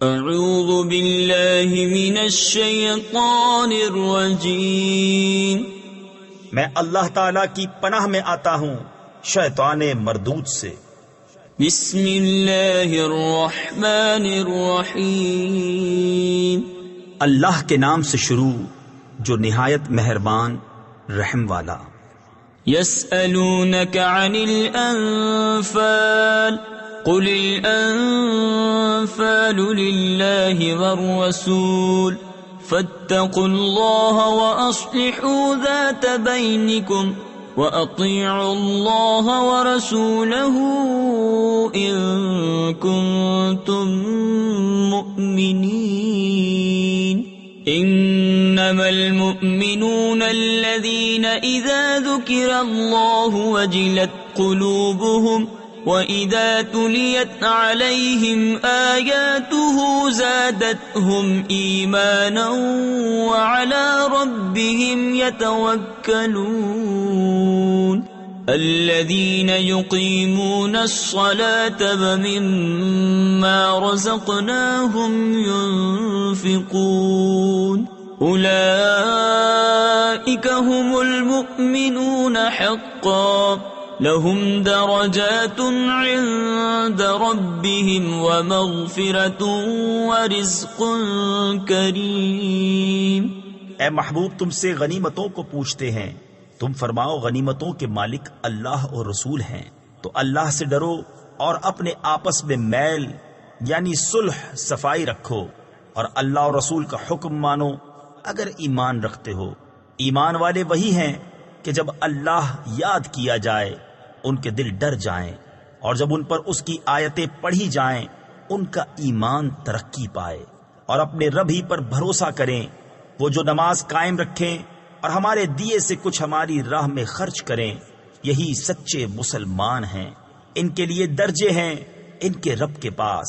اعوذ باللہ من الشیطان الرجیم، میں اللہ تعالی کی پناہ میں آتا ہوں شیطان مردود سے۔ بسم اللہ الرحمن الرحیم، اللہ کے نام سے شروع جو نہایت مہربان رحم والا۔ یسألونک عن الانفال قل الانفال للہ والرسول فاتقوا اللہ واصلحوا ذات بینکم وَأَطِيعُوا اللَّهَ وَرَسُولَهُ إِن كُنتُم مُّؤْمِنِينَ إِنَّمَا الْمُؤْمِنُونَ الَّذِينَ إِذَا ذُكِرَ اللَّهُ وَجِلَتْ قُلُوبُهُمْ وَإِذَا تُلِيَتْ عَلَيْهِمْ آيَاتُهُ زَادَتْهُمْ إِيمَانًا وَعَلَى رَبِّهِمْ يَتَوَكَّلُونَ الَّذِينَ يُقِيمُونَ الصَّلَاةَ وَمِمَّا رَزَقْنَاهُمْ يُنفِقُونَ أُولَئِكَ هُمُ الْمُؤْمِنُونَ حَقًّا لهم درجات عند ربهم ومغفرة ورزق کریم۔ اے محبوب، تم سے غنیمتوں کو پوچھتے ہیں، تم فرماؤ غنیمتوں کے مالک اللہ اور رسول ہیں، تو اللہ سے ڈرو اور اپنے آپس میں میل یعنی صلح صفائی رکھو، اور اللہ اور رسول کا حکم مانو اگر ایمان رکھتے ہو۔ ایمان والے وہی ہیں کہ جب اللہ یاد کیا جائے ان کے دل ڈر جائیں، اور جب ان پر اس کی آیتیں پڑھی جائیں ان کا ایمان ترقی پائے، اور اپنے رب ہی پر بھروسہ کریں۔ وہ جو نماز قائم رکھیں اور ہمارے دیے سے کچھ ہماری راہ میں خرچ کریں، یہی سچے مسلمان ہیں۔ ان کے لیے درجے ہیں ان کے رب کے پاس،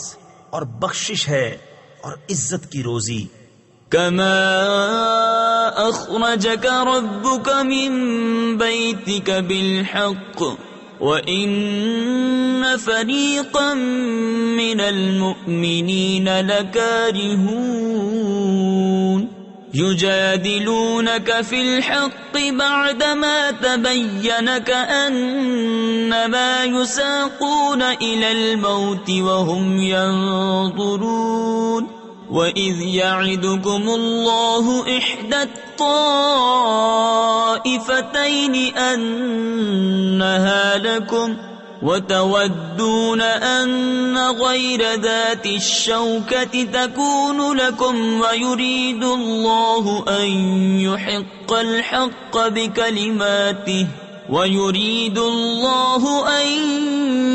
اور بخشش ہے اور عزت کی روزی۔ كما أخرجك ربك من بيتك بالحق وإن فريقا من المؤمنين لكارهون يجادلونك في الحق بعدما تبين كأنما يساقون إلى الموت وهم ينظرون وَإِذْ يَعِدُكُمُ اللَّهُ إِحْدَى الطَّائِفَتَيْنِ أَنَّهَا لَكُمْ وَتَوَدُّونَ أَنَّ غَيْرَ ذَاتِ الشَّوْكَةِ تَكُونُ لَكُمْ وَيُرِيدُ اللَّهُ أَن يُحِقَّ الْحَقَّ بِكَلِمَاتِهِ وَيُرِيدُ اللَّهُ أَن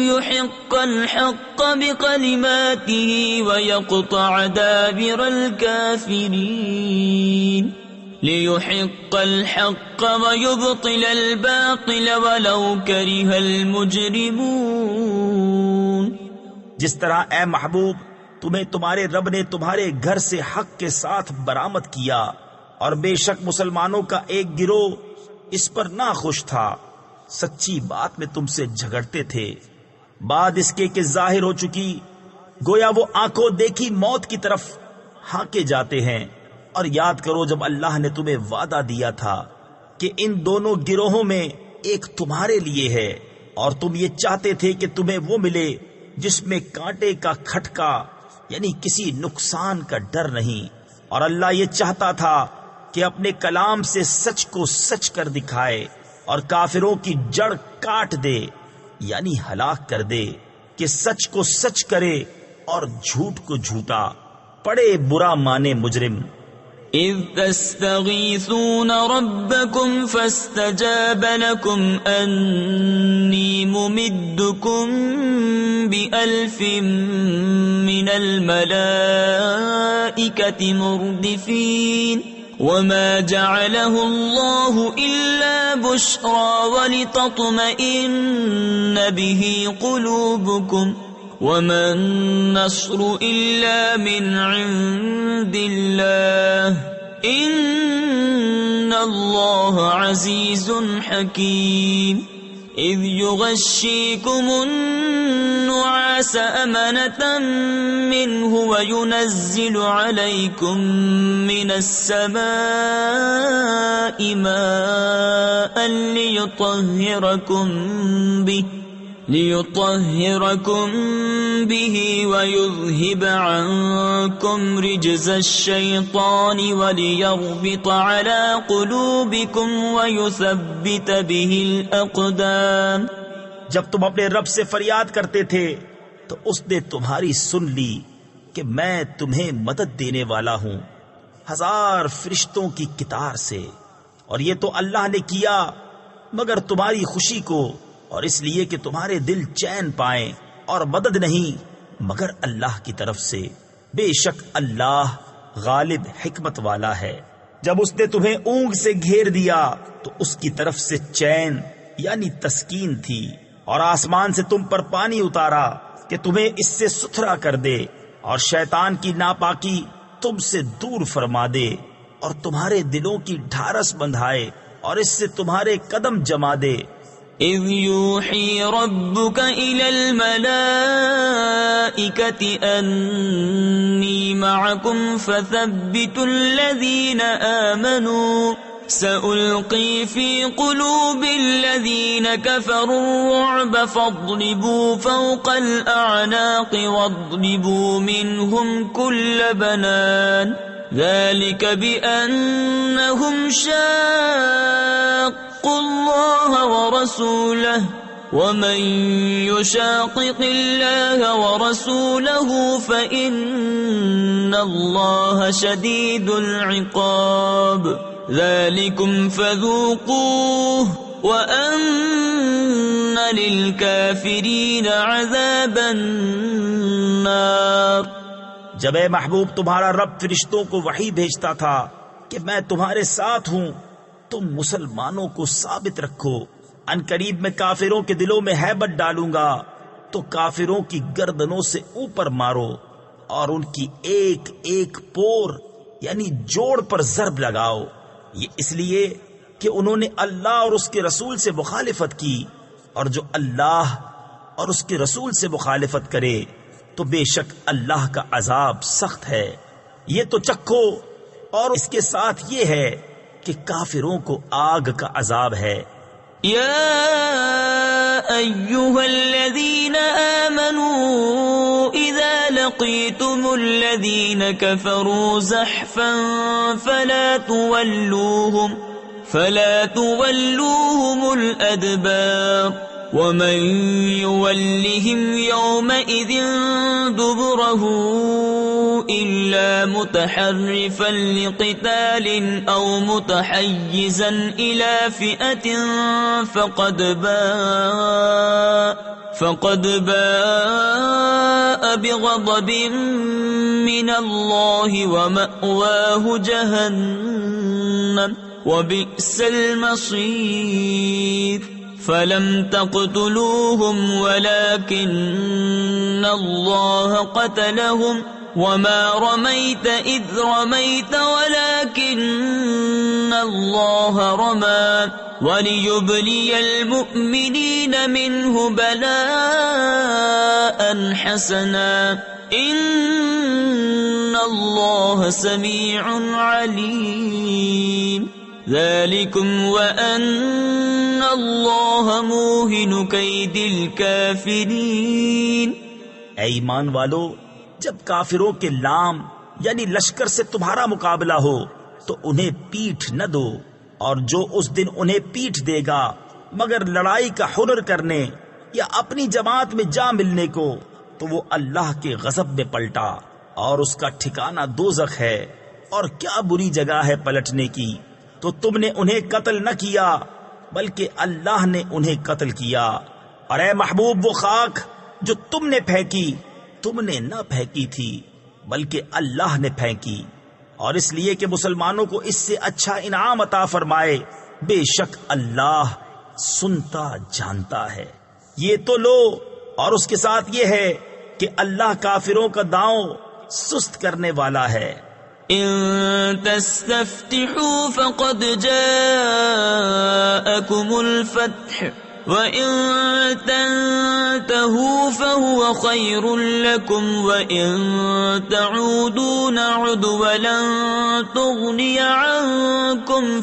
يُحِقَّ الْحَقَّ بِكَلِمَاتِهِ وَيَقْطَعَ دَابِرَ الْكَافِرِينَ لِيُحِقَّ الْحَقَّ وَيُبْطِلَ الْبَاطِلَ وَلَوْ كَرِهَ الْمُجْرِمُونَ۔ جس طرح اے محبوب تمہیں تمہارے رب نے تمہارے گھر سے حق کے ساتھ برآمد کیا، اور بے شک مسلمانوں کا ایک گروہ اس پر ناخوش تھا، سچی بات میں تم سے جھگڑتے تھے، بعد اس کے کہ ظاہر ہو چکی، گویا وہ آنکھوں دیکھی موت کی طرف ہانکے جاتے ہیں۔ اور یاد کرو جب اللہ نے تمہیں وعدہ دیا تھا کہ ان دونوں گروہوں میں ایک تمہارے لیے ہے، اور تم یہ چاہتے تھے کہ تمہیں وہ ملے جس میں کانٹے کا کھٹکا یعنی کسی نقصان کا ڈر نہیں، اور اللہ یہ چاہتا تھا کہ اپنے کلام سے سچ کو سچ کر دکھائے اور کافروں کی جڑ کاٹ دے یعنی ہلاک کر دے، کہ سچ کو سچ کرے اور جھوٹ کو جھوٹا، پڑے برا مانے مجرم۔ اذ تستغیثون ربکم فاستجاب لکم انی ممدکم بألف من الملائکة مردفین وما جعله الله إلا بشرى ولتطمئن به قلوبكم وما النصر إلا من عند الله إن الله عزيز حكيم۔ إذ يغشيكم النعاس أمنة منه وينزل عليكم من السماء ماء ليطهركم به ويذهب عنكم رجز الشيطان وليربط على قلوبكم ويثبت به الأقدام. جب تم اپنے رب سے فریاد کرتے تھے تو اس نے تمہاری سن لی کہ میں تمہیں مدد دینے والا ہوں 1000 فرشتوں کی قطار سے، اور یہ تو اللہ نے کیا مگر تمہاری خوشی کو، اور اس لیے کہ تمہارے دل چین پائیں، اور مدد نہیں مگر اللہ کی طرف سے، بے شک اللہ غالب حکمت والا ہے. جب اس نے تمہیں اونگ سے گھیر دیا تو اس کی طرف سے چین یعنی تسکین تھی، اور آسمان سے تم پر پانی اتارا کہ تمہیں اس سے ستھرا کر دے، اور شیطان کی ناپاکی تم سے دور فرما دے، اور تمہارے دلوں کی ڈھارس بندھائے، اور اس سے تمہارے قدم جما دے. إذ يوحي ربك إلى الملائكة أني معكم فثبتوا الذين آمنوا سألقي في قلوب الذين كفروا الرعب فاضربوا فوق الأعناق واضربوا منهم كل بنان ذلك بأنهم شاقوا الله ورسوله ومن يشاقق الله ورسوله فإن الله شديد العقاب ذلكم فذوقوه وأن للكافرين عذاب النار. جب اے محبوب تمہارا رب فرشتوں کو وحی بھیجتا تھا کہ میں تمہارے ساتھ ہوں، تم مسلمانوں کو ثابت رکھو، ان قریب میں کافروں کے دلوں میں ہیبت ڈالوں گا، تو کافروں کی گردنوں سے اوپر مارو اور ان کی ایک ایک پور یعنی جوڑ پر ضرب لگاؤ. یہ اس لیے کہ انہوں نے اللہ اور اس کے رسول سے مخالفت کی، اور جو اللہ اور اس کے رسول سے مخالفت کرے تو بے شک اللہ کا عذاب سخت ہے. یہ تو چکھو، اور اس کے ساتھ یہ ہے کہ کافروں کو آگ کا عذاب ہے. یا ایھا الذین آمنوا اذا لقیتم الذین کفروا زحفا فلا تولوهم الادبار ومن يولهم يومئذ دبره إلا متحرفا لقتال أو متحيزا إلى فئة فقد باء بغضب من الله ومأواه جهنم وبئس المصير. فلم تقتلوهم ولكن الله قتلهم وما رميت إذ رميت ولكن الله رمى وليبلي المؤمنين منه بلاء حسنا إن الله سميع عليم. ذلكم وأن الله موهن كيد الكافرين. اے ایمان والو، جب کافروں کے لام یعنی لشکر سے تمہارا مقابلہ ہو تو انہیں پیٹھ نہ دو، اور جو اس دن انہیں پیٹھ دے گا مگر لڑائی کا ہنر کرنے یا اپنی جماعت میں جا ملنے کو، تو وہ اللہ کے غضب میں پلٹا، اور اس کا ٹھکانہ دوزخ ہے، اور کیا بری جگہ ہے پلٹنے کی. تو تم نے انہیں قتل نہ کیا بلکہ اللہ نے انہیں قتل کیا. اور اے محبوب، وہ خاک جو تم نے پھینکی تم نے نہ پھینکی تھی بلکہ اللہ نے پھینکی، اور اس لیے کہ مسلمانوں کو اس سے اچھا انعام عطا فرمائے. بے شک اللہ سنتا جانتا ہے. یہ تو لو، اور اس کے ساتھ یہ ہے کہ اللہ کافروں کا داؤں سست کرنے والا ہے. ان تستفتحوا فقد جاءكم الفتح وَإِن تَنْتَهُوا فَهُوَ خَيْرٌ لَكُمْ وَإِن تَعُودُوا نَعُدْ وَلَن تُغْنِيَ عَنْكُمْ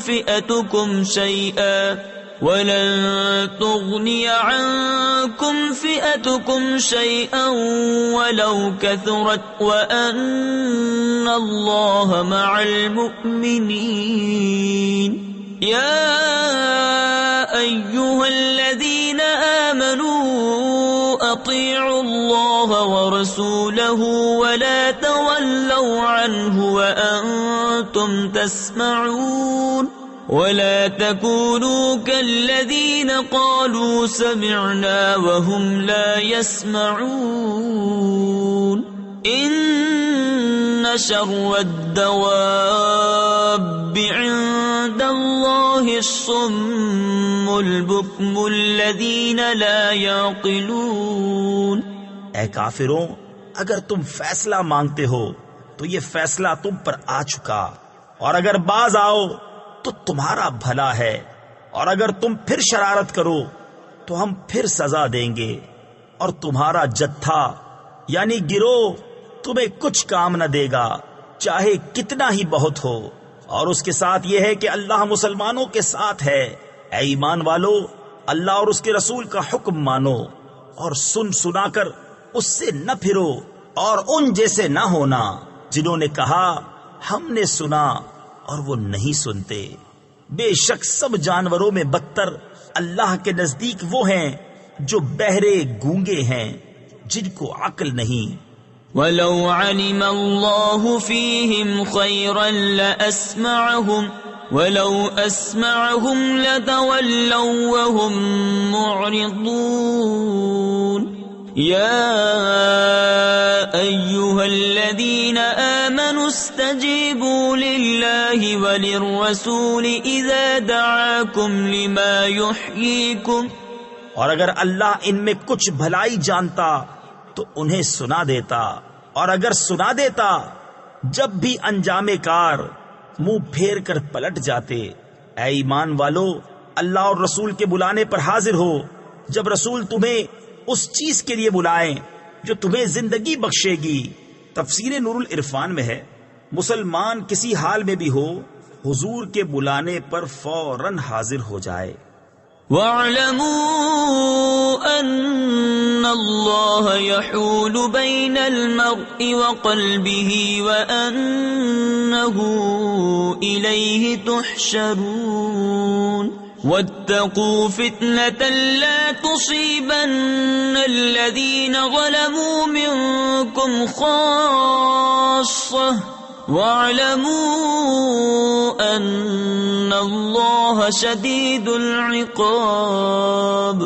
فِئَتُكُمْ شَيْئًا وَلَوْ كَثُرَتْ وَأَنَّ اللَّهَ مَعَ الْمُؤْمِنِينَ يَا أَيُّهَا الَّذِينَ آمَنُوا أَطِيعُوا اللَّهَ وَرَسُولَهُ وَلَا تَوَلَّوْا عَنْهُ وَأَنْتُمْ تَسْمَعُونَ وَلَا تَكُونُوا كَالَّذِينَ قَالُوا سَمِعْنَا وَهُمْ لَا يَسْمَعُونَ إِنَّ شَرَّ الدَّوَابِّ عِندَ اللَّهِ الصُّمُّ الْبُكْمُ الَّذِينَ لَا يَعْقِلُونَ۔ اے کافروں، اگر تم فیصلہ مانگتے ہو تو یہ فیصلہ تم پر آ چکا، اور اگر باز آؤ تو تمہارا بھلا ہے، اور اگر تم پھر شرارت کرو تو ہم پھر سزا دیں گے، اور تمہارا جتھا یعنی گروہ تمہیں کچھ کام نہ دے گا، چاہے کتنا ہی بہت ہو۔ اور اس کے ساتھ یہ ہے کہ اللہ مسلمانوں کے ساتھ ہے۔ اے ایمان والو، اللہ اور اس کے رسول کا حکم مانو اور سن سنا کر اس سے نہ پھرو، اور ان جیسے نہ ہونا جنہوں نے کہا ہم نے سنا اور وہ نہیں سنتے۔ بے شک سب جانوروں میں بدتر اللہ کے نزدیک وہ ہیں جو بہرے گونگے ہیں، جن کو عقل نہیں۔ وَلَوْ عَلِمَ اللَّهُ فِيهِمْ خَيْرًا لَأَسْمَعَهُمْ وَلَوْ أَسْمَعَهُمْ لَتَوَلَّوْا وَهُمْ مُعْرِضُونَ يَا أَيُّهَا الَّذِينَ آمَنُوا اسْتَجِيبُوا لِلَّهِ وَلِلرَّسُولِ إِذَا دَعَاكُمْ لِمَا يُحْيِيكُمْ۔ اور اگر اللہ ان میں کچھ بھلائی جانتا تو انہیں سنا دیتا، اور اگر سنا دیتا جب بھی انجام کار منہ پھیر کر پلٹ جاتے۔ اے ایمان والو، اللہ اور رسول کے بلانے پر حاضر ہو جب رسول تمہیں اس چیز کے لیے بلائیں جو تمہیں زندگی بخشے گی۔ تفسیر نور العرفان میں ہے، مسلمان کسی حال میں بھی ہو حضور کے بلانے پر فوراً حاضر ہو جائے۔ وَاعْلَمُوا أَنَّ اللَّهَ يَحُولُ بَيْنَ الْمَرْءِ وَقَلْبِهِ وَأَنَّهُ إِلَيْهِ تُحْشَرُونَ وَاتَّقُوا فِتْنَةً لَا تُصِيبَنَّ الَّذِينَ ظَلَمُوا مِنكُمْ خَاصَّةً وَاعْلَمُوا أَنَّ اللَّهَ شَدِيدُ الْعِقَابِ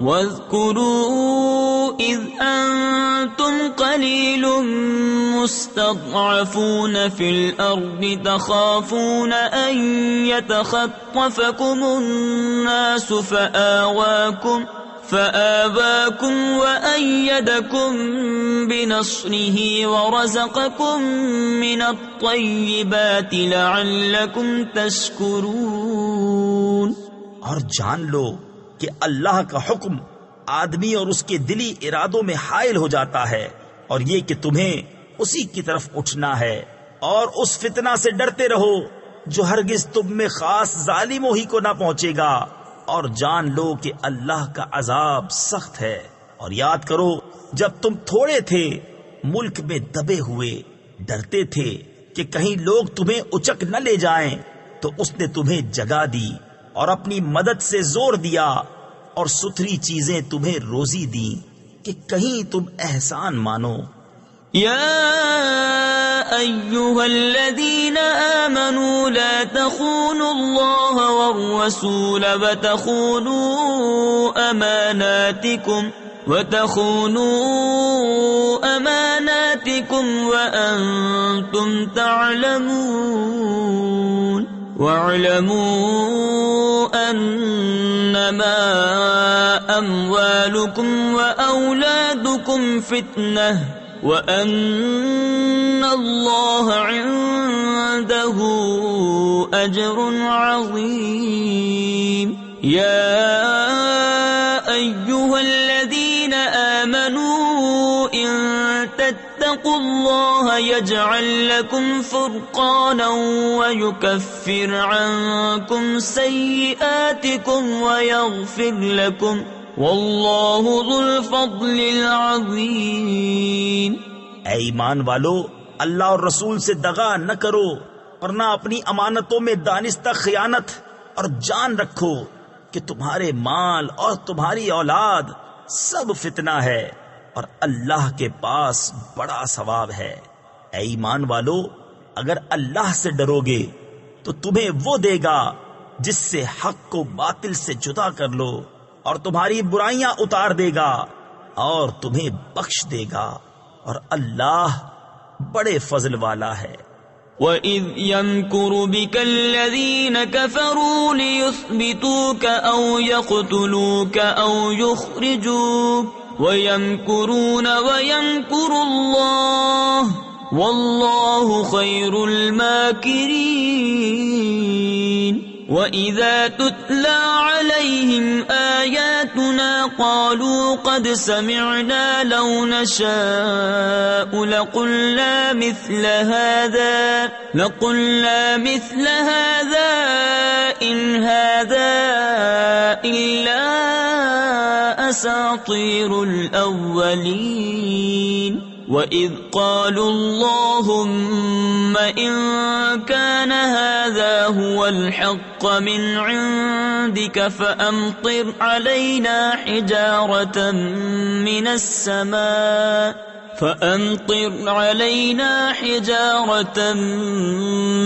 وَاذْكُرُوا إِذْ أَنْتُمْ قَلِيلٌ مُسْتَضْعَفُونَ فِي الْأَرْضِ تَخَافُونَ أَنْ يَتَخَطَّفَكُمُ النَّاسُ فَآوَاكُمْ وَأَيَّدَكُمْ بِنَصْرِهِ وَرَزَقَكُمْ مِنَ الطَّيِّبَاتِ لَعَلَّكُمْ تَشْكُرُونَ۔ اور جان لو کہ اللہ کا حکم آدمی اور اس کے دلی ارادوں میں حائل ہو جاتا ہے، اور یہ کہ تمہیں اسی کی طرف اٹھنا ہے، اور اس فتنہ سے ڈرتے رہو جو ہرگز تم میں خاص ظالموں ہی کو نہ پہنچے گا، اور جان لو کہ اللہ کا عذاب سخت ہے۔ اور یاد کرو جب تم تھوڑے تھے، ملک میں دبے ہوئے، ڈرتے تھے کہ کہیں لوگ تمہیں اچک نہ لے جائیں، تو اس نے تمہیں جگہ دی اور اپنی مدد سے زور دیا، اور ستھری چیزیں تمہیں روزی دی کہ کہیں تم احسان مانو۔ يا أيها الذين آمنوا لا تخونوا الله والرسول وتخونوا أماناتكم وأنتم تعلمون واعلموا أنما أموالكم وأولادكم فتنة وَأَنَّ اللَّهَ عِندَهُ أَجْرٌ عَظِيمٌ۔ يَا الله يجعل لكم فرقانا ويكفر عنكم سيئاتكم ويغفر لكم والله ذو الفضل العظيم۔ اے ایمان والو، اللہ اور رسول سے دغا نہ کرو اور نہ اپنی امانتوں میں دانستہ خیانت، اور جان رکھو کہ تمہارے مال اور تمہاری اولاد سب فتنہ ہے اور اللہ کے پاس بڑا ثواب ہے۔ اے ایمان والو، اگر اللہ سے ڈرو گے تو تمہیں وہ دے گا جس سے حق کو باطل سے جدا کر لو، اور تمہاری برائیاں اتار دے گا اور تمہیں بخش دے گا، اور اللہ بڑے فضل والا ہے۔ وَإِذْ يَمْكُرُ بِكَ الَّذِينَ كَفَرُوا لِيُثْبِتُوكَ أَوْ يَقْتُلُوكَ أَوْ يُخْرِجُوكَ وَيَمْكُرُونَ وَيَمْكُرُ اللَّهُ وَاللَّهُ خَيْرُ الْمَاكِرِينَ۔ وَإِذَا تُتْلَى عَلَيْهِمْ آيَاتُنَا قَالُوا قَدْ سَمِعْنَا لَوْ نَشَاءُ لَقُلْنَا مِثْلَ هَذَا إِنْ هَذَا إِلَّا أَسَاطِيرُ الْأَوَّلِينَ۔ وَإِذْ قَالُوا اللَّهُمَّ إِن كَانَ هَذَا هُوَ الْحَقَّ مِنْ عِنْدِكَ فَأَمْطِرْ عَلَيْنَا حِجَارَةً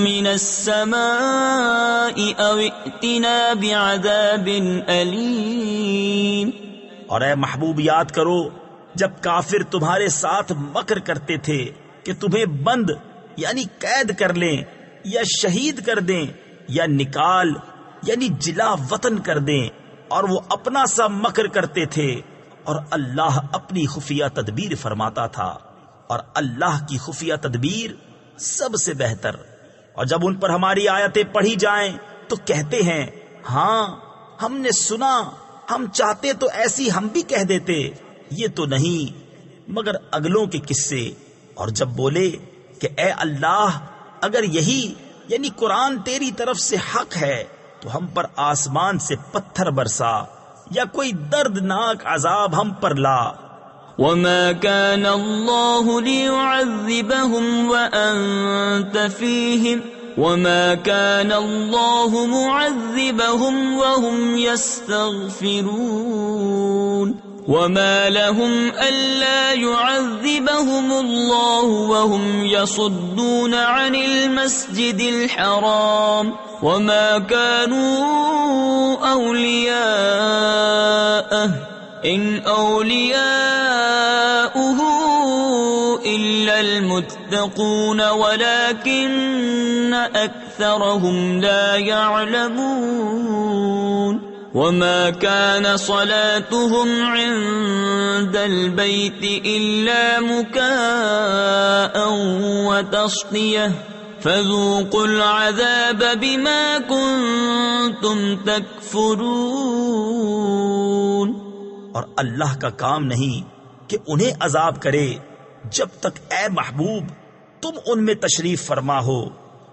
مِنَ السَّمَاءِ أَوْ ائْتِنَا بِعَذَابٍ أَلِيمٍ۔ اور اے محبوب، یاد کرو جب کافر تمہارے ساتھ مکر کرتے تھے کہ تمہیں بند یعنی قید کر لیں، یا شہید کر دیں، یا نکال یعنی جلا وطن کر دیں، اور وہ اپنا سا مکر کرتے تھے، اور اللہ اپنی خفیہ تدبیر فرماتا تھا، اور اللہ کی خفیہ تدبیر سب سے بہتر۔ اور جب ان پر ہماری آیتیں پڑھی جائیں تو کہتے ہیں، ہاں ہم نے سنا، ہم چاہتے تو ایسی ہم بھی کہہ دیتے، یہ تو نہیں مگر اگلوں کے قصے۔ اور جب بولے کہ اے اللہ، اگر یہی یعنی قرآن تیری طرف سے حق ہے تو ہم پر آسمان سے پتھر برسا، یا کوئی دردناک عذاب ہم پر لا۔ وَمَا كَانَ اللَّهُ لِيُعَذِّبَهُمْ وَأَنْتَ فِيهِمْ وَمَا كَانَ اللَّهُ مُعَذِّبَهُمْ وَهُمْ يَسْتَغْفِرُونَ۔ وَمَا لَهُمْ أَلَّا يُعَذِّبَهُمُ اللَّهُ وَهُمْ يَصُدُّونَ عَنِ الْمَسْجِدِ الْحَرَامِ وَمَا كَانُوا أَوْلِيَاءَهُ إِنْ أَوْلِيَاؤُهُ إِلَّا الْمُتَّقُونَ وَلَكِنَّ أَكْثَرَهُمْ لَا يَعْلَمُونَ۔ وَمَا كَانَ صَلَاتُهُمْ عِندَ الْبَيْتِ إِلَّا مُكَاءً وَتَصْدِيَةً فَذُوقُوا الْعَذَابَ بِمَا كُنْتُمْ تَكْفُرُونَ۔ اور اللہ کا کام نہیں کہ انہیں عذاب کرے جب تک اے محبوب تم ان میں تشریف فرما ہو،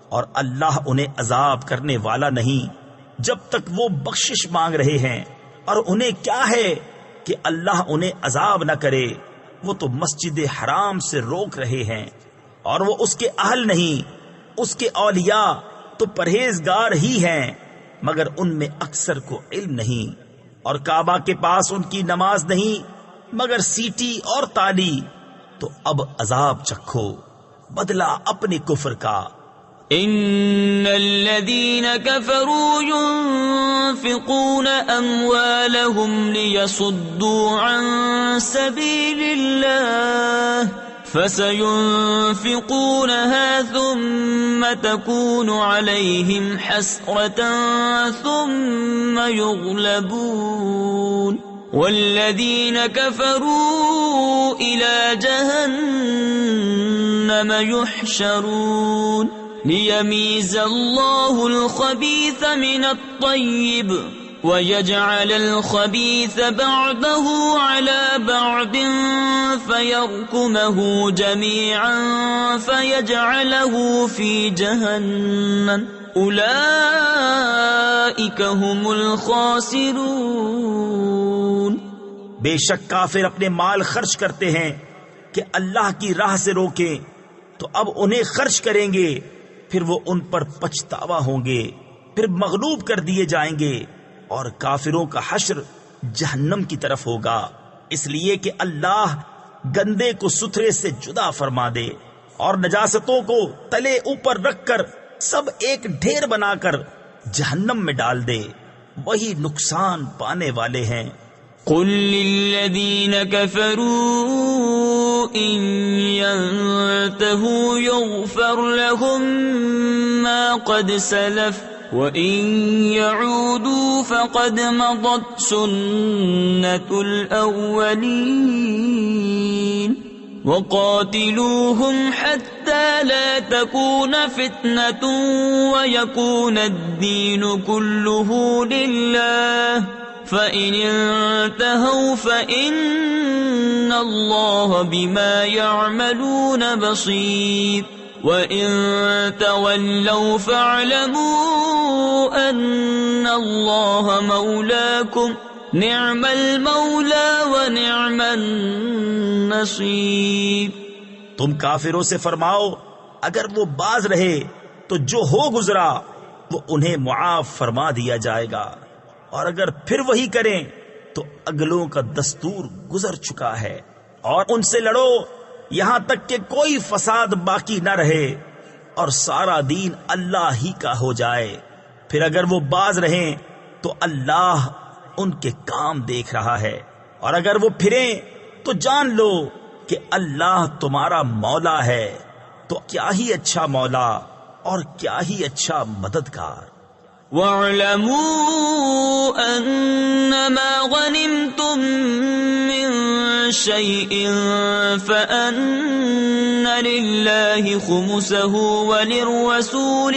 اور اللہ انہیں عذاب کرنے والا نہیں جب تک وہ بخشش مانگ رہے ہیں۔ اور انہیں کیا ہے کہ اللہ انہیں عذاب نہ کرے، وہ تو مسجد حرام سے روک رہے ہیں، اور وہ اس کے اہل نہیں، اس کے اولیاء تو پرہیزگار ہی ہیں، مگر ان میں اکثر کو علم نہیں۔ اور کعبہ کے پاس ان کی نماز نہیں مگر سیٹی اور تالی، تو اب عذاب چکھو بدلہ اپنے کفر کا۔ ان الذين كفروا ينفقون اموالهم ليصدوا عن سبيل الله فسينفقونها ثم تكون عليهم حسرة ثم يغلبون والذين كفروا إلى جهنم يحشرون ليميز الله الخبيث من الطيب وَيَجْعَلَ الْخَبِيثَ بَعْضَهُ عَلَى بَعْضٍ فَيَرْكُمَهُ جَمِيعًا فَيَجْعَلَهُ فِي جَهَنَّمَ أُولَئِكَ هُمُ الْخَاسِرُونَ۔ بے شک کافر اپنے مال خرچ کرتے ہیں کہ اللہ کی راہ سے روکیں، تو اب انہیں خرچ کریں گے، پھر وہ ان پر پچھتاوا ہوں گے، پھر مغلوب کر دیے جائیں گے، اور کافروں کا حشر جہنم کی طرف ہوگا، اس لیے کہ اللہ گندے کو ستھرے سے جدا فرما دے اور نجاستوں کو تلے اوپر رکھ کر سب ایک ڈھیر بنا کر جہنم میں ڈال دے، وہی نقصان پانے والے ہیں۔ قل للذین کفروا ان ينتهوا یغفر لهم ما قد سلف وَإِن يَعُودُوا فَقَدْ مَضَتْ سُنَّةُ الْأَوَّلِينَ وَقَاتِلُوهُمْ حَتَّى لَا تَكُونَ فِتْنَةٌ وَيَكُونَ الدِّينُ كُلُّهُ لِلَّهِ فَإِنِ انْتَهَوْا فَإِنَّ اللَّهَ بِمَا يَعْمَلُونَ بَصِيرٌ وَإِن تَوَلَّوْا فَاعْلَمُوا أَنَّ اللَّهَ مَوْلَاكُمْ نِعْمَ الْمَوْلَى وَنِعْمَ النَّصِيرُ۔ تم کافروں سے فرماؤ اگر وہ باز رہے تو جو ہو گزرا وہ انہیں معاف فرما دیا جائے گا، اور اگر پھر وہی کریں تو اگلوں کا دستور گزر چکا ہے، اور ان سے لڑو یہاں تک کہ کوئی فساد باقی نہ رہے اور سارا دین اللہ ہی کا ہو جائے، پھر اگر وہ باز رہیں تو اللہ ان کے کام دیکھ رہا ہے، اور اگر وہ پھریں تو جان لو کہ اللہ تمہارا مولا ہے، تو کیا ہی اچھا مولا اور کیا ہی اچھا مددگار۔ وَاعْلَمُوا أَنَّمَا غَنِمْتُم مِّن شَيْءٍ فَأَنَّ لِلَّهِ خُمُسَهُ وَلِلرَّسُولِ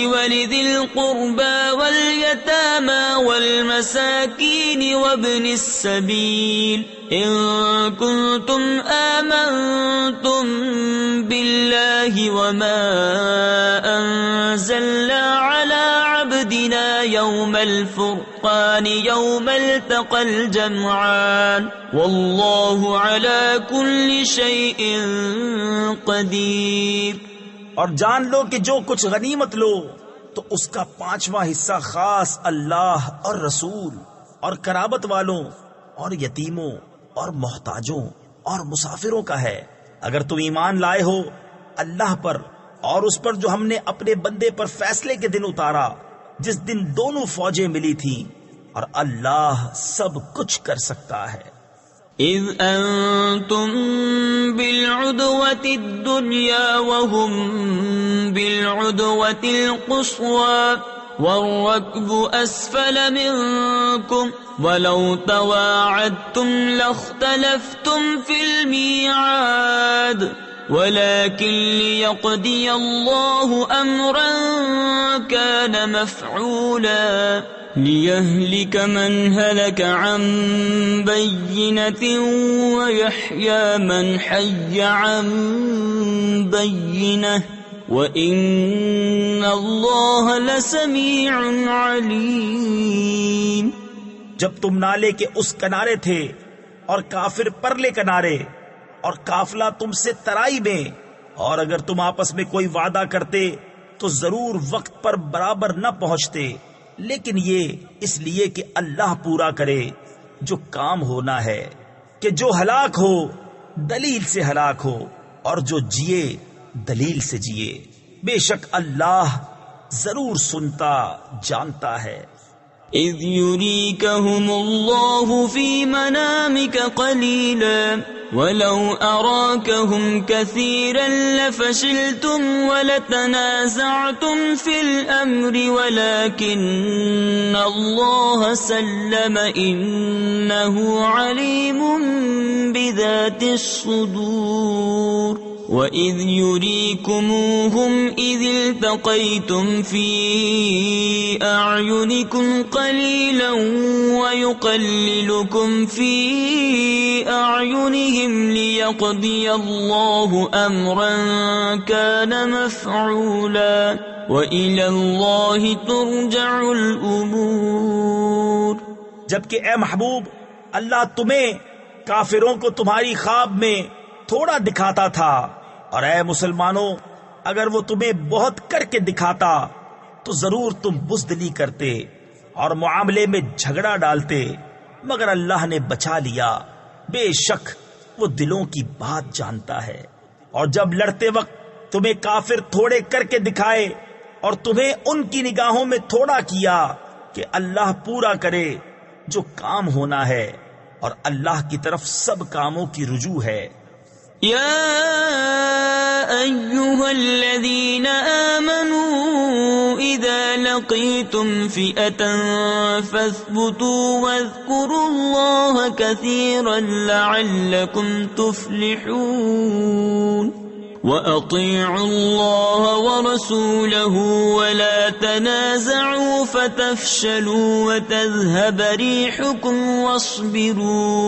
وَلِذِي الْقُرْبَى وَالْيَتَامَى وَالْمَسَاكِينِ وَابْنِ السَّبِيلِ إِن كُنتُمْ آمَنتُم بِاللَّهِ وَمَا أَنزَلْنَا عَلَى عَبْدِنَا يَوْمَ الْفُرْقَانِ يَوْمَ الْتَقَى الْجَمْعَانِ وَاللَّهُ عَلَى كُلِّ شَيْءٍ قَدِيرٌ۔ اور جان لو کہ جو کچھ غنیمت لو تو اس کا 5واں حصہ خاص اللہ اور رسول اور قرابت والوں اور یتیموں اور محتاجوں اور مسافروں کا ہے، اگر تم ایمان لائے ہو اللہ پر اور اس پر جو ہم نے اپنے بندے پر فیصلے کے دن اتارا، جس دن دونوں فوجیں ملی تھی، اور اللہ سب کچھ کر سکتا ہے۔ اذ انتم بالعدوة الدنيا وهم بالعدوة القصوى والركب اسفل منكم ولو تواعدتم لاختلفتم في الميعاد ولكن ليقضي الله امرا كان مفعولا ليهلك من هلك عن بينة ويحيى من حي عن بينة وإن الله لسميع عليم۔ جب تم نالے کے اس کنارے تھے اور کافر پرلے کنارے اور قافلہ تم سے ترائی میں، اور اگر تم آپس میں کوئی وعدہ کرتے تو ضرور وقت پر برابر نہ پہنچتے، لیکن یہ اس لیے کہ اللہ پورا کرے جو کام ہونا ہے، کہ جو ہلاک ہو دلیل سے ہلاک ہو اور جو جیے دلیل سے جیے، بے شک اللہ ضرور سنتا جانتا ہے۔ اذ يريكهم الله في منامك قليلا ولو أراكهم كثيرا لفشلتم ولتنازعتم في الأمر ولكن الله سلم إنه عليم بذات الصدور۔ وَإِذْ يُرِيكُمُوهُمْ إِذِ الْتَقَيْتُمْ فِي أَعْيُنِكُمْ قَلِيلًا وَيُقَلِّلُكُمْ فِي أَعْيُنِهِمْ لِيَقْضِيَ اللَّهُ أَمْرًا كَانَ مَفْعُولًا وَإِلَى اللَّهِ تُرْجَعُ الْأُمُورُ۔ جبکہ اے محبوب اللہ تمہیں کافروں کو تمہاری خواب میں تھوڑا دکھاتا تھا، اور اے مسلمانوں اگر وہ تمہیں بہت کر کے دکھاتا تو ضرور تم بزدلی کرتے اور معاملے میں جھگڑا ڈالتے، مگر اللہ نے بچا لیا، بے شک وہ دلوں کی بات جانتا ہے۔ اور جب لڑتے وقت تمہیں کافر تھوڑے کر کے دکھائے اور تمہیں ان کی نگاہوں میں تھوڑا کیا، کہ اللہ پورا کرے جو کام ہونا ہے، اور اللہ کی طرف سب کاموں کی رجوع ہے۔ یا ایھا الذین آمنوا اذا لقیتم فئة فاثبتوا واذکروا اللہ کثیرا لعلکم تفلحون وَأَطِيعُوا اللَّهَ وَرَسُولَهُ وَلَا تَنَازَعُوا فَتَفْشَلُوا وَتَذْهَبَ رِيحُكُمْ وَاصْبِرُوا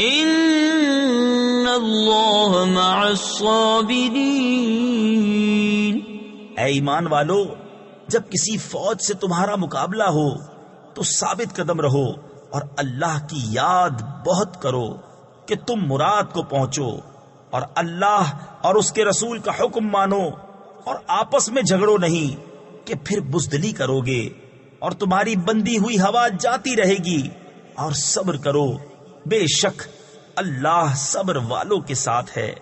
إِنَّ اللَّهَ مَعَ الصَّابِرِينَ۔ اے ایمان والو، جب کسی فوج سے تمہارا مقابلہ ہو تو ثابت قدم رہو اور اللہ کی یاد بہت کرو کہ تم مراد کو پہنچو، اور اللہ اور اس کے رسول کا حکم مانو، اور آپس میں جھگڑو نہیں کہ پھر بزدلی کرو گے اور تمہاری بندی ہوئی ہوا جاتی رہے گی، اور صبر کرو، بے شک اللہ صبر والوں کے ساتھ ہے۔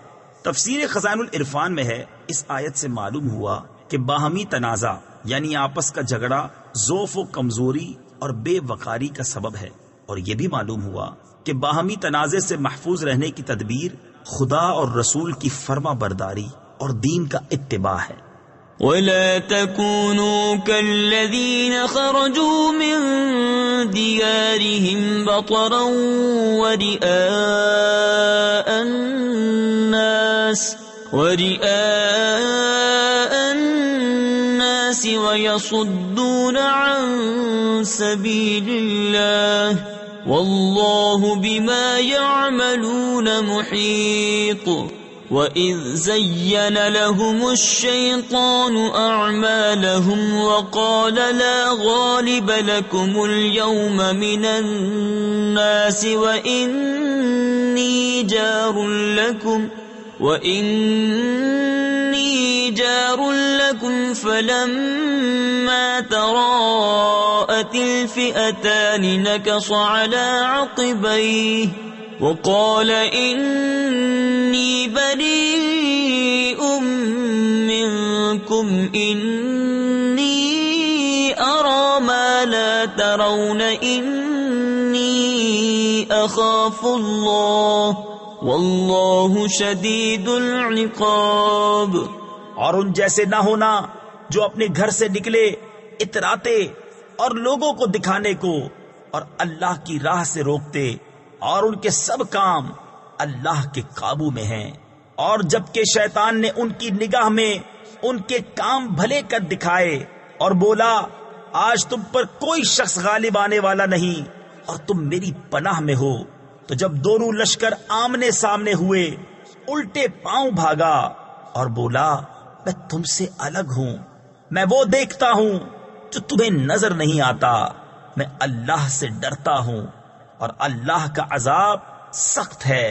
تفسیر خزائن العرفان میں ہے، اس آیت سے معلوم ہوا کہ باہمی تنازع یعنی آپس کا جھگڑا ضعف و کمزوری اور بے وقاری کا سبب ہے، اور یہ بھی معلوم ہوا کہ باہمی تنازع سے محفوظ رہنے کی تدبیر خدا اور رسول کی فرما برداری اور دین کا اتباع ہے۔ وَلَا تَكُونُوا كَالَّذِينَ خَرَجُوا مِن دِيَارِهِمْ بَطَرًا وَرِئَاءَ النَّاسِ وَيَصُدُّونَ عَن سَبِيلِ اللَّهِ واللہ بما یعملون محیط۔ وَإِذْ زَيَّنَ لَهُمُ الشَّيْطَانُ أَعْمَالَهُمْ وَقَالَ لَا غَالِبَ لَكُمُ الْيَوْمَ مِنَ النَّاسِ وَإِنِّي جَارٌ لَكُمْ فَلَمَّا تَرَاءَتِ الْفِئَتَانِ نَكَصَ عَلَى عَقِبَيْهِ وَقَالَ إِنِّي بَرِيءٌ مِّنكُمْ إِنِّي أَرَى مَا لَا تَرَوْنَ إِنِّي أَخَافُ اللَّهَ وَاللَّهُ شَدِيدُ الْعِقَابِ۔ اور ان جیسے نہ ہونا جو اپنے گھر سے نکلے اتراتے اور لوگوں کو دکھانے کو اور اللہ کی راہ سے روکتے، اور ان کے سب کام اللہ کے قابو میں ہیں۔ اور جبکہ شیطان نے ان کی نگاہ میں ان کے کام بھلے کر دکھائے اور بولا آج تم پر کوئی شخص غالب آنے والا نہیں اور تم میری پناہ میں ہو، تو جب دونوں لشکر آمنے سامنے ہوئے الٹے پاؤں بھاگا اور بولا میں تم سے الگ ہوں، میں وہ دیکھتا ہوں جو تمہیں نظر نہیں آتا، میں اللہ سے ڈرتا ہوں اور اللہ کا عذاب سخت ہے۔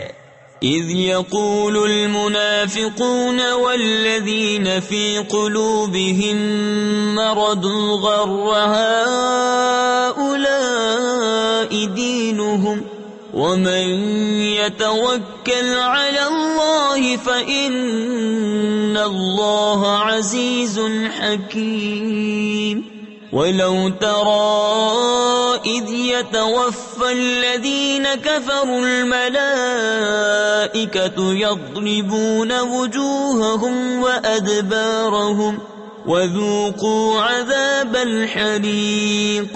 اذ يقول المنافقون والذين في قلوبهم مرض غر هؤلاء دينهم ومن يتوكل على الله فإن الله عزيز حكيم۔ وَلَوْ تَرَى إِذْ يَتَوَفَّى الَّذِينَ كَفَرُوا الْمَلَائِكَةُ يَضْرِبُونَ وُجُوهَهُمْ وَأَدْبَارَهُمْ وَذُوقُوا عَذَابَ الْحَرِيقِ۔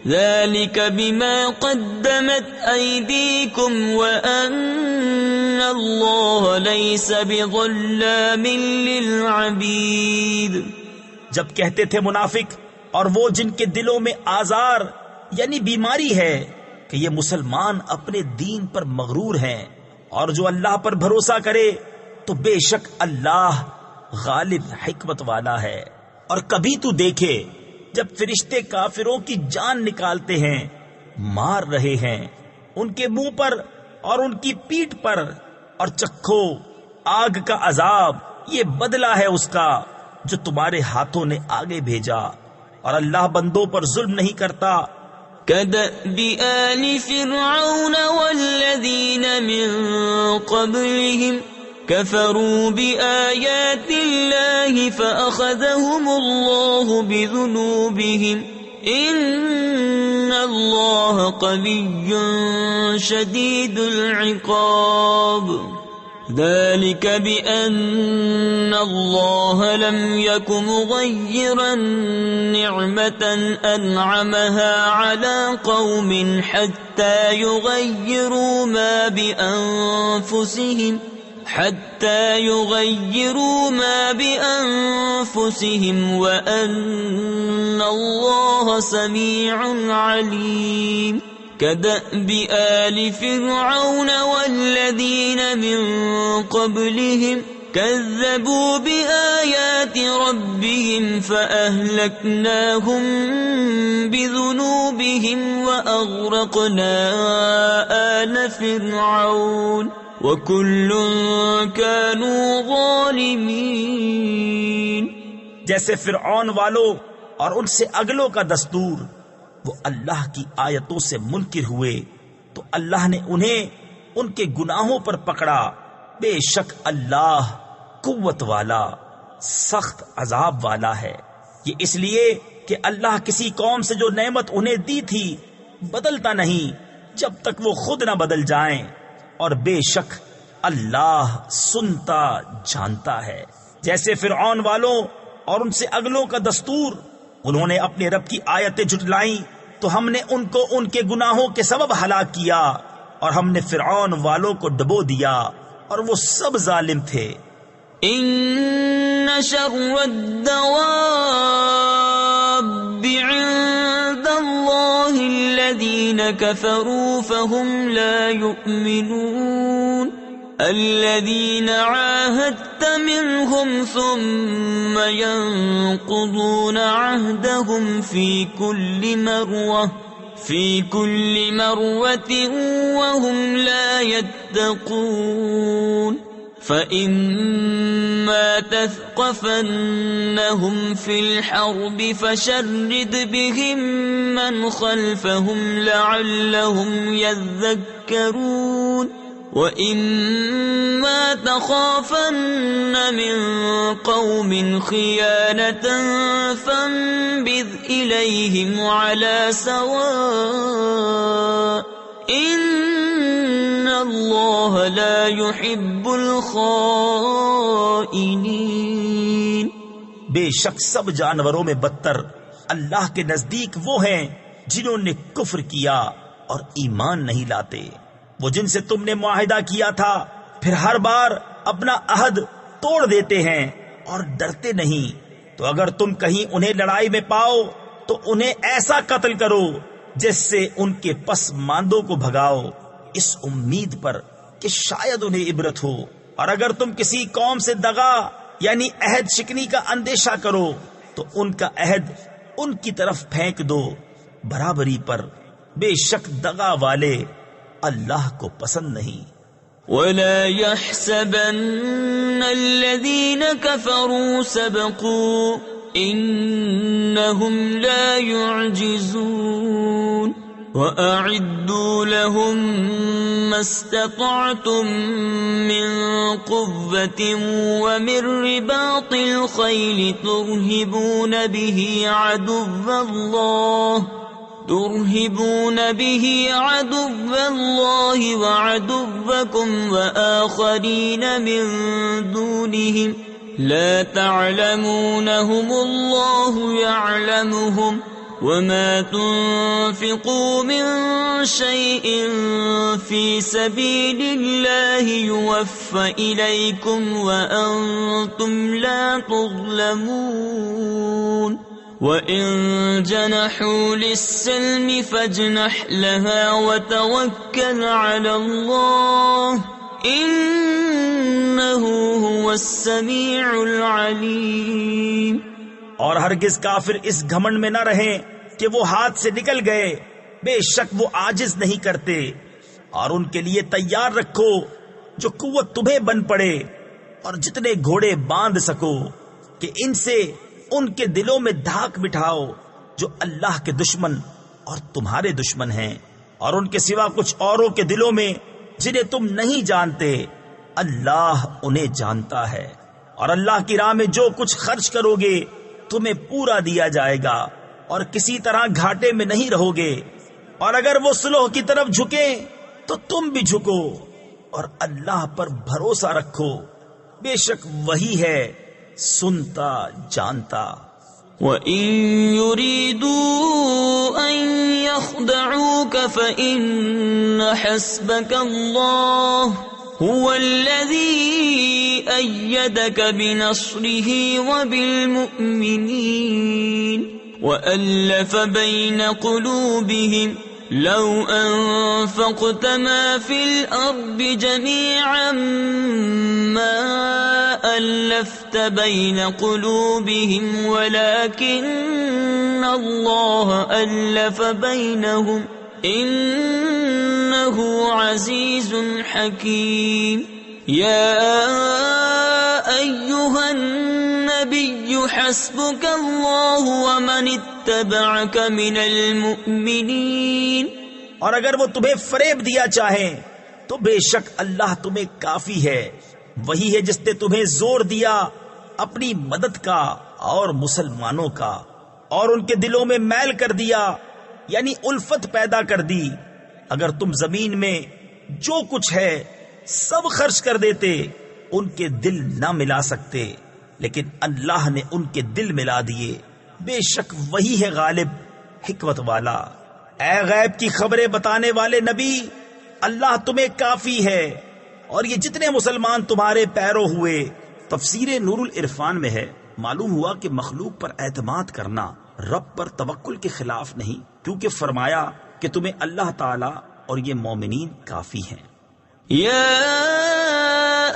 ذلك بما قدمت أيديكم وأن الله ليس بظلام للعبيد. جب کہتے تھے منافق اور وہ جن کے دلوں میں آزار یعنی بیماری ہے کہ یہ مسلمان اپنے دین پر مغرور ہیں، اور جو اللہ پر بھروسہ کرے تو بے شک اللہ غالب حکمت والا ہے. اور کبھی تو دیکھے جب فرشتے کافروں کی جان نکالتے ہیں، مار رہے ہیں ان کے منہ پر اور ان کی پیٹھ پر، اور چکھو آگ کا عذاب، یہ بدلہ ہے اس کا جو تمہارے ہاتھوں نے آگے بھیجا، اور اللہ بندوں پر ظلم نہیں کرتا. كدأب آل فرعون والذين من قبلهم كفروا بآيات الله فأخذهم الله بذنوبهم إن الله قوي شديد العقاب. ذلك بأن الله لم يك مغيرا نعمة أنعمها على قوم حتى يغيروا ما بأنفسهم وأن الله سميع عليم. كدأب آل فرعون والذين من قبلهم كذبوا بآيات ربهم فأهلكناهم بذنوبهم وأغرقنا آل فرعون وكل كانوا ظالمين. جیسے فرعون والوں اور ان سے اگلوں کا دستور، وہ اللہ کی آیتوں سے منکر ہوئے تو اللہ نے انہیں ان کے گناہوں پر پکڑا. بے شک اللہ قوت والا سخت عذاب والا ہے. یہ اس لیے کہ اللہ کسی قوم سے جو نعمت انہیں دی تھی بدلتا نہیں جب تک وہ خود نہ بدل جائیں، اور بے شک اللہ سنتا جانتا ہے. جیسے فرعون والوں اور ان سے اگلوں کا دستور، انہوں نے اپنے رب کی آیتیں جھٹلائیں تو ہم نے ان کو ان کے گناہوں کے سبب ہلاک کیا، اور ہم نے فرعون والوں کو ڈبو دیا اور وہ سب ظالم تھے. ان شر الدواب عند الله الذين كفروا فهم لا يؤمنون. الذين عاهدت منهم ثم ينقضون عهدهم في كل مرة وهم لا يتقون. فإما تثقفنهم في الحرب فشرد بهم من خلفهم لعلهم يذكرون. وَإِمَّا تَخَافَنَّ مِن قَوْمٍ خِيَانَةً فَانبِذْ إِلَيْهِمْ عَلَى سَوَاءٍ إِنَّ اللَّهَ لَا يُحِبُّ الْخَائِنِينَ. بے شک سب جانوروں میں بدتر اللہ کے نزدیک وہ ہیں جنہوں نے کفر کیا اور ایمان نہیں لاتے. وہ جن سے تم نے معاہدہ کیا تھا پھر ہر بار اپنا عہد توڑ دیتے ہیں اور ڈرتے نہیں. تو اگر تم کہیں انہیں لڑائی میں پاؤ تو انہیں ایسا قتل کرو جس سے ان کے پس ماندوں کو بھگاؤ، اس امید پر کہ شاید انہیں عبرت ہو. اور اگر تم کسی قوم سے دغا یعنی عہد شکنی کا اندیشہ کرو تو ان کا عہد ان کی طرف پھینک دو برابری پر. بے شک دغا والے اللہ کو پسند نہیں. وَلَا يَحْسَبَنَّ الَّذِينَ كَفَرُوا سَبَقُوا إِنَّهُمْ لَا يُعْجِزُونَ. وَأَعِدُّوا لَهُم مَّا اسْتَطَعْتُم مِّن قُوَّةٍ وَمِن رِّبَاطِ الْخَيْلِ تُرْهِبُونَ به عدو الله وعدوكم وآخرين من دونهم لا تعلمونهم الله يعلمهم وما تنفقوا من شيء في سبيل الله يوفى إليكم وأنتم لا تظلمون وإن جنحوا للسلم فاجنح لها وتوكل على الله إنه هو السميع العليم۔ اور ہرگز کافر اس گھمنڈ میں نہ رہیں کہ وہ ہاتھ سے نکل گئے، بے شک وہ عاجز نہیں کرتے، اور ان کے لیے تیار رکھو جو قوت تمہیں بن پڑے، اور جتنے گھوڑے باندھ سکو کہ ان سے ان کے دلوں میں دھاک بٹھاؤ جو اللہ کے دشمن اور تمہارے دشمن ہیں، اور ان کے سوا کچھ اوروں کے دلوں میں جنہیں تم نہیں جانتے، اللہ انہیں جانتا ہے۔ اور اللہ کی راہ میں جو کچھ خرچ کرو گے تمہیں پورا دیا جائے گا، اور کسی طرح گھاٹے میں نہیں رہو گے، اور اگر وہ صلح کی طرف جھکیں تو تم بھی جھکو، اور اللہ پر بھروسہ رکھو، بے شک وہی ہے سنتا جانتا۔ وَإِن يُرِيدُوا أَن يَخْدَعُوكَ فَإِنَّ حَسْبَكَ اللَّهُ هُوَ الَّذِي أَيَّدَكَ بِنَصْرِهِ وَبِالْمُؤْمِنِينَ وَأَلَّفَ بَيْنَ قُلُوبِهِمْ لَوْ أَنفَقْتَ مَا فِي الْأَرْضِ جَمِيعًا مَا أَلَّفْتَ بَيْنَ قُلُوبِهِمْ وَلَكِنَّ اللَّهَ أَلَّفَ بَيْنَهُمْ إِنَّهُ عَزِيزٌ حَكِيمٌ۔ يَا أَيُّهَا النَّبِيُّ حَسْبُكَ اللَّهُ وَمَنِ اتَّبَعَكَ مِنَ الْمُؤْمِنِينَ۔ اور اگر وہ تمہیں فریب دیا چاہیں تو بے شک اللہ تمہیں کافی ہے، وہی ہے جس نے تمہیں زور دیا اپنی مدد کا اور مسلمانوں کا، اور ان کے دلوں میں میل کر دیا، یعنی الفت پیدا کر دی۔ اگر تم زمین میں جو کچھ ہے سب خرچ کر دیتے ان کے دل نہ ملا سکتے، لیکن اللہ نے ان کے دل ملا دیے، بے شک وہی ہے غالب حکمت والا۔ اے غیب کی خبریں بتانے والے نبی، اللہ تمہیں کافی ہے، اور یہ جتنے مسلمان تمہارے پیرو ہوئے۔ تفسیر نور العرفان میں ہے، معلوم ہوا کہ مخلوق پر اعتماد کرنا رب پر توکل کے خلاف نہیں، کیونکہ فرمایا کہ تمہیں اللہ تعالی اور یہ مومنین کافی ہیں۔ یا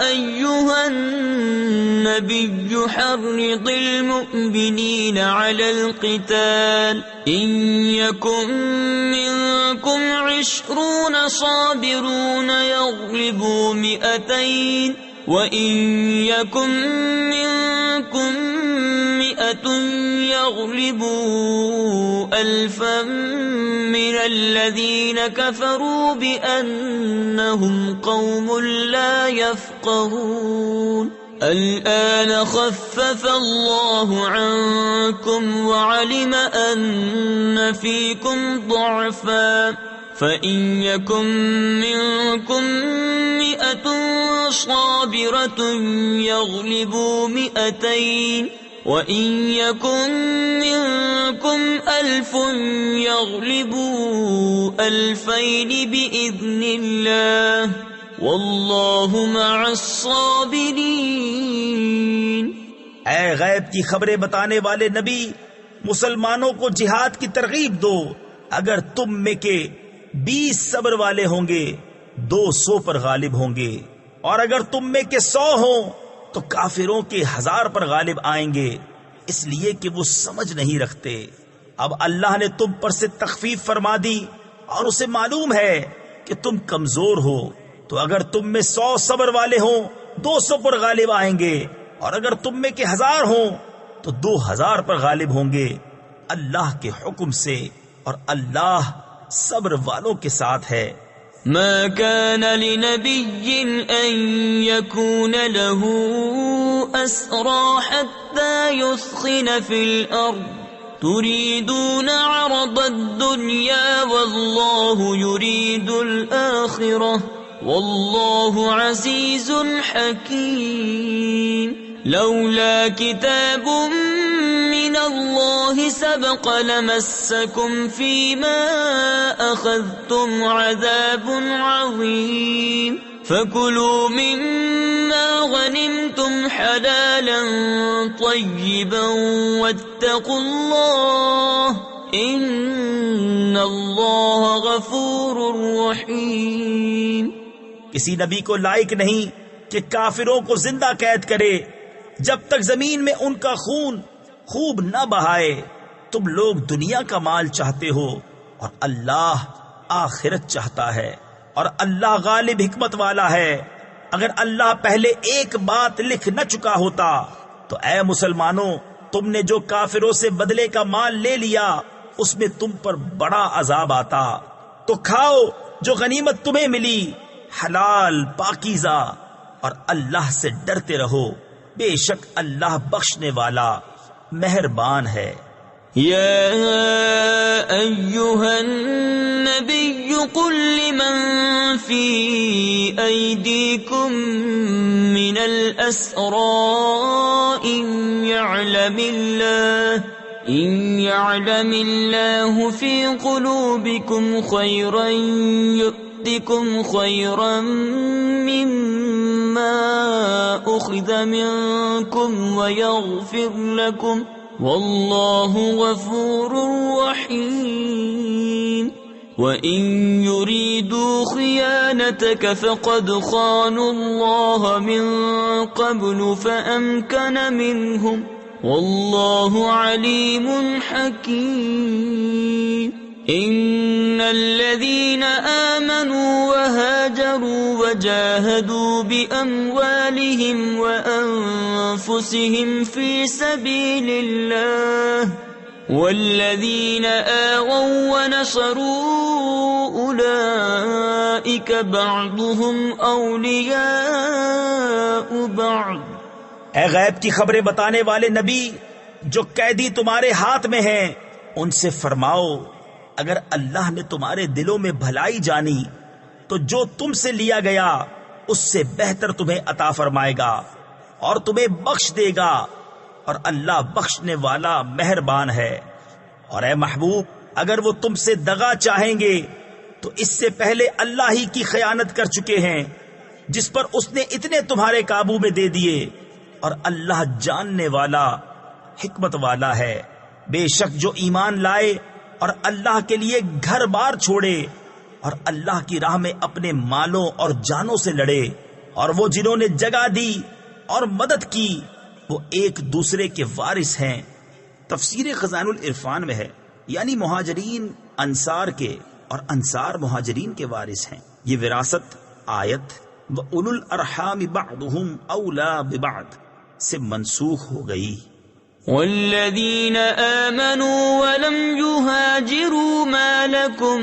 ایھا النبی حرض المؤمنین علی القتال ان یکن منکم 20 صابرون یغلبوا 200 وَإِن يَكُن مِّنكُم 100 يَغْلِبُوا 1000 مِّنَ الَّذِينَ كَفَرُوا بِأَنَّهُمْ قَوْمٌ لَّا يَفْقَهُونَ الآن خفف الله عنكم وعلم أن فيكم ضعفا فإن يكن منكم 100 صابرة يغلبوا 200 وإن يكن منكم 1000 يغلبوا 2000 بإذن الله واللہ مع الصابرین۔ اے غیب کی خبریں بتانے والے نبی، مسلمانوں کو جہاد کی ترغیب دو۔ اگر تم میں کے 20 صبر والے ہوں گے 200 پر غالب ہوں گے، اور اگر تم میں کے 100 ہوں تو کافروں کے 1000 پر غالب آئیں گے، اس لیے کہ وہ سمجھ نہیں رکھتے۔ اب اللہ نے تم پر سے تخفیف فرما دی اور اسے معلوم ہے کہ تم کمزور ہو، تو اگر تم میں 100 صبر والے ہوں 200 پر غالب آئیں گے، اور اگر تم میں کے 1000 ہوں تو 2000 پر غالب ہوں گے اللہ کے حکم سے، اور اللہ صبر والوں کے ساتھ ہے۔ ما كان لنبي أن يكون له أسرى حتى يثخن في الأرض تريدون عرض الدنيا والله يريد الآخرة واللہ عزیز حکیم. لولا کتاب من اللہ سبق لمسکم فیما اخذتم عذاب عظیم. فَكُلُوا مِمَّا غَنِمْتُمْ حَلَالًا طَيِّبًا وَاتَّقُوا اللَّهَ إِنَّ اللَّهَ غَفُورٌ رَحِيمٌ. کسی نبی کو لائق نہیں کہ کافروں کو زندہ قید کرے جب تک زمین میں ان کا خون خوب نہ بہائے. تم لوگ دنیا کا مال چاہتے ہو اور اللہ آخرت چاہتا ہے، اور اللہ غالب حکمت والا ہے. اگر اللہ پہلے ایک بات لکھ نہ چکا ہوتا تو اے مسلمانوں، تم نے جو کافروں سے بدلے کا مال لے لیا اس میں تم پر بڑا عذاب آتا. تو کھاؤ جو غنیمت تمہیں ملی، حلال پاکیزہ، اور اللہ سے ڈرتے رہو، بے شک اللہ بخشنے والا مہربان ہے. یا ایہا النبی قل لمن فی ایدیکم من الاسراء ان یعلم اللہ فی قلوبکم خیرا یؤتکم خیرا مما اخذ منکم ویغفر لکم واللہ غفور رحیم. وَإِن يُرِيدُوا خِيَانَتَكَ فَقَدْ خَانُوا اللَّهَ مِن قَبْلُ فَأَمْكَنَ مِنْهُمْ وَاللَّهُ عَلِيمٌ حَكِيمٌ. إِنَّ الَّذِينَ آمَنُوا وَهَاجَرُوا وَجَاهَدُوا بِأَمْوَالِهِمْ وَأَنفُسِهِمْ فِي سَبِيلِ اللَّهِ وَالَّذِينَ آوَوا وَنَصَرُوا أُولَئِكَ بَعْضُهُمْ أَوْلِيَاءُ بَعْضٍ. اے غیب کی خبریں بتانے والے نبی، جو قیدی تمہارے ہاتھ میں ہیں ان سے فرماؤ، اگر اللہ نے تمہارے دلوں میں بھلائی جانی تو جو تم سے لیا گیا اس سے بہتر تمہیں عطا فرمائے گا اور تمہیں بخش دے گا، اور اللہ بخشنے والا مہربان ہے. اور اے محبوب، اگر وہ تم سے دغا چاہیں گے تو اس سے پہلے اللہ ہی کی خیانت کر چکے ہیں جس پر اس نے اتنے تمہارے قابو میں دے دیے، اور اللہ جاننے والا حکمت والا ہے. بے شک جو ایمان لائے اور اللہ کے لیے گھر بار چھوڑے اور اللہ کی راہ میں اپنے مالوں اور جانوں سے لڑے، اور وہ جنہوں نے جگہ دی اور مدد کی، وہ ایک دوسرے کے وارث ہیں. تفسیر خزائن العرفان میں ہے، یعنی مہاجرین انصار کے اور انصار مہاجرین کے وارث ہیں. یہ وراثت آیت وَأُولُو الْأَرْحَامِ بَعْضُهُمْ أَوْلَى بِبَعْضٍ سے منسوخ ہو گئی. والذین آمنوا ولم يهاجروا ما لكم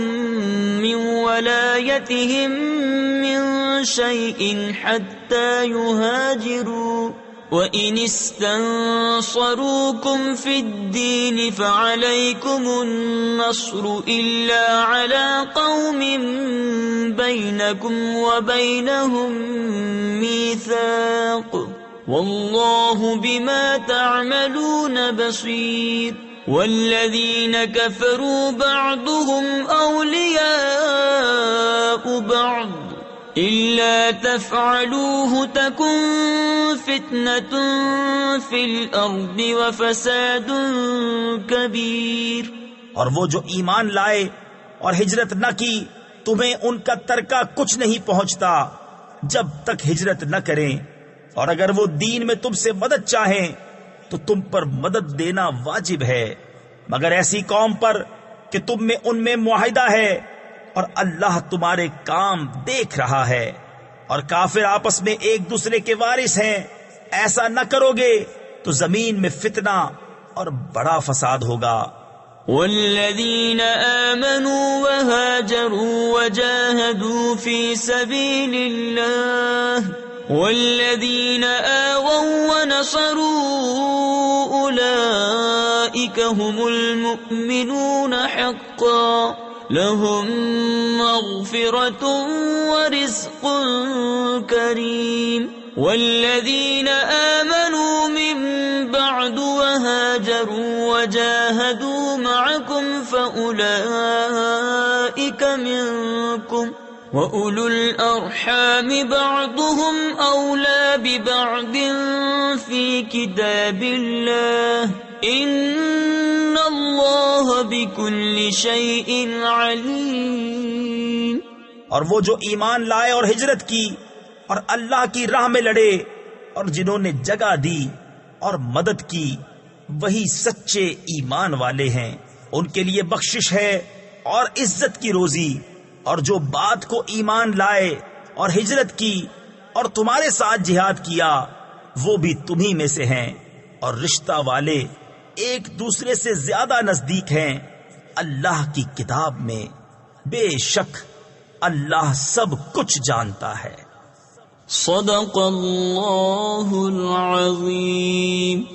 من ولایتهم من شيء حتى يهاجروا وإن استنصروكم في الدين فعليكم النصر إلا على قوم بينكم وبينهم ميثاق والله بما تعملون بصير. والذين كفروا بعضهم أولياء بعض إلا تفعلوه تكن فتنة في الأرض وفساد كبير. اور وہ جو ایمان لائے اور ہجرت نہ کی، تمہیں ان کا ترکہ کچھ نہیں پہنچتا جب تک ہجرت نہ کریں، اور اگر وہ دین میں تم سے مدد چاہیں تو تم پر مدد دینا واجب ہے، مگر ایسی قوم پر کہ تم میں ان میں معاہدہ ہے اور اللہ تمہارے کام دیکھ رہا ہے، اور کافر آپس میں ایک دوسرے کے وارث ہیں. ایسا نہ کرو گے تو زمین میں فتنہ اور بڑا فساد ہوگا. والذین آمنوا وهاجروا وجاهدوا في سبيل الله والذین آووا ونصروا أولئك هم المؤمنون حقا لهم مغفرة ورزق كريم والذين آمنوا من بعد وهاجروا وجاهدوا معكم فأولئك منكم وَأُولُو الْأَرْحَامِ بَعْضُهُمْ أَوْلَى بِبَعْضٍ فِي كِتَابِ اللَّهِ إِنَّ اللَّهَ بِكُلِّ شَيْءٍ عَلِيمٌ۔ اور وہ جو ایمان لائے اور ہجرت کی اور اللہ کی راہ میں لڑے اور جنہوں نے جگہ دی اور مدد کی وہی سچے ایمان والے ہیں، ان کے لیے بخشش ہے اور عزت کی روزی۔ اور جو بات کو ایمان لائے اور ہجرت کی اور تمہارے ساتھ جہاد کیا وہ بھی تمہیں میں سے ہیں، اور رشتہ والے ایک دوسرے سے زیادہ نزدیک ہیں اللہ کی کتاب میں، بے شک اللہ سب کچھ جانتا ہے۔ صدق اللہ العظیم۔